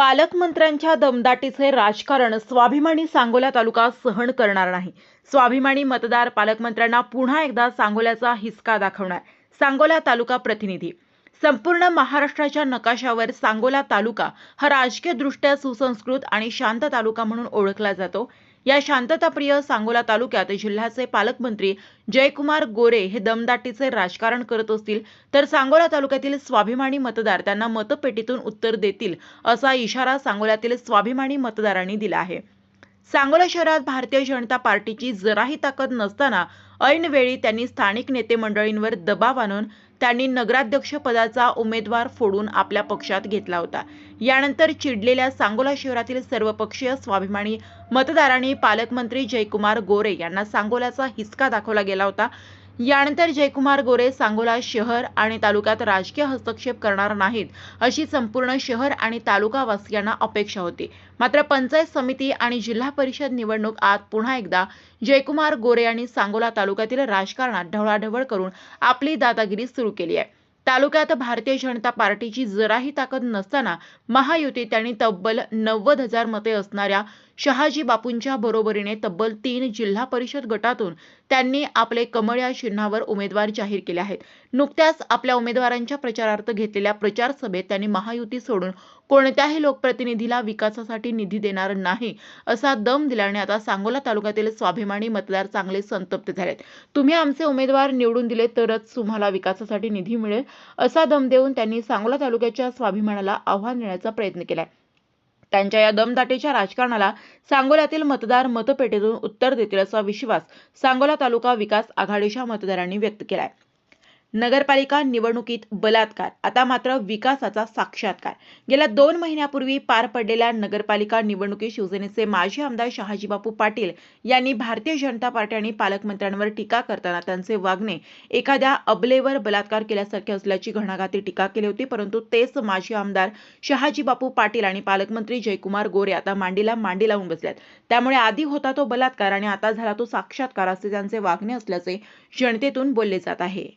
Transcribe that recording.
पालकमंत्र्यांच्या दमदाटीचे राजकारण स्वाभिमानी सांगोला तालुका सहन करणार नाही. स्वाभिमानी मतदार पालकमंत्र्यांना पुन्हा एकदा सांगोल्याचा हिसका दाखवणार. सांगोला तालुका प्रतिनिधी. संपूर्ण महाराष्ट्राच्या नकाशावर सांगोला तालुका हा राजकीयदृष्ट्या सुसंस्कृत आणि शांत तालुका म्हणून ओळखला जातो. या शांतताप्रिय सांगोला तालुक्यात जिल्ह्याचे पालकमंत्री जयकुमार गोरे हे दमदाटीचे राजकारण करत असतील तर सांगोला तालुक्यातील स्वाभिमानी मतदार त्यांना मतपेटीतून उत्तर देतील असा इशारा सांगोल्यातील स्वाभिमानी मतदारांनी दिला आहे. सांगोला शहरात भारतीय जनता पार्टीची जराही ताकद नसताना ऐनवेळी त्यांनी स्थानिक नेते मंडळींवर दबाव आणून त्यांनी नगराध्यक्ष पदाचा उमेदवार फोडून आपल्या पक्षात घेतला होता. यानंतर चिडलेल्या सांगोला शहरातील सर्वपक्षीय स्वाभिमानी मतदारांनी पालकमंत्री जयकुमार गोरे यांना सांगोल्याचा हिसका दाखवला गेला होता. यानंतर जयकुमार गोरे सांगोला शहर आणि तालुक्यात राजकीय हस्तक्षेप करणार नाहीत अशी संपूर्ण शहर आणि तालुकावासियांना अपेक्षा होती. मात्र पंचायत समिती आणि जिल्हा परिषद निवडणूक आज पुन्हा एकदा जयकुमार गोरे यांनी सांगोला तालुक्यातील राजकारणात ढवळाढवळ करून आपली दादागिरी सुरू केली आहे. तालुक्यात भारतीय जनता पार्टीची जराही ताकद नसताना महायुती त्यांनी तब्बल 90,000 मते असणाऱ्या शहाजी बापूंच्या बरोबरीने तब्बल 3 जिल्हा परिषद गटातून त्यांनी आपले कमळ या चिन्हावर उमेदवार जाहीर केले आहेत. नुकत्याच आपल्या उमेदवारांच्या प्रचारार्थ घेतलेल्या प्रचार सभेत त्यांनी महायुती सोडून कोणत्याही लोकप्रतिनिधीला विकासासाठी निधी देणार नाही असा दम दिल्याने आता सांगोला तालुक्यातील स्वाभिमानी मतदार चांगले संतप्त झालेत. तुम्ही आमचे उमेदवार निवडून दिले तरच तुम्हाला विकासासाठी निधी मिळेल असा दम देऊन त्यांनी सांगोला तालुक्याच्या स्वाभिमानाला आव्हान देण्याचा प्रयत्न केलाय. त्यांच्या या दमदाटीच्या राजकारणाला सांगोल्यातील मतदार मतपेटीतून उत्तर देतील असा विश्वास सांगोला तालुका विकास आघाडीच्या मतदारांनी व्यक्त केलाय. नगरपालिका निवडणुकीत बलात्कार, आता मात्र विकासाचा साक्षात्कार. गेल्या 2 महिन्यापूर्वी पार पडलेल्या नगरपालिका निवडणुकीत शिवसेनेचे माजी आमदार शहाजी बापू पाटील यांनी भारतीय जनता पार्टी आणि पालकमंत्र्यांवर टीका करताना त्यांचे वागणे एखाद्या अबलेवर बलात्कार केल्यासारखे असल्याची घणाघाती टीका केली होती. परंतु तेच माजी आमदार शहाजी बापू पाटील आणि पालकमंत्री जयकुमार गोरे आता मांडीला मांडी लावून बसल्यात. त्यामुळे आधी होता तो बलात्कार आणि आता झाला तो साक्षात्कार असे त्यांचे वागणे असल्याचे जनतेतून बोलले जात आहे.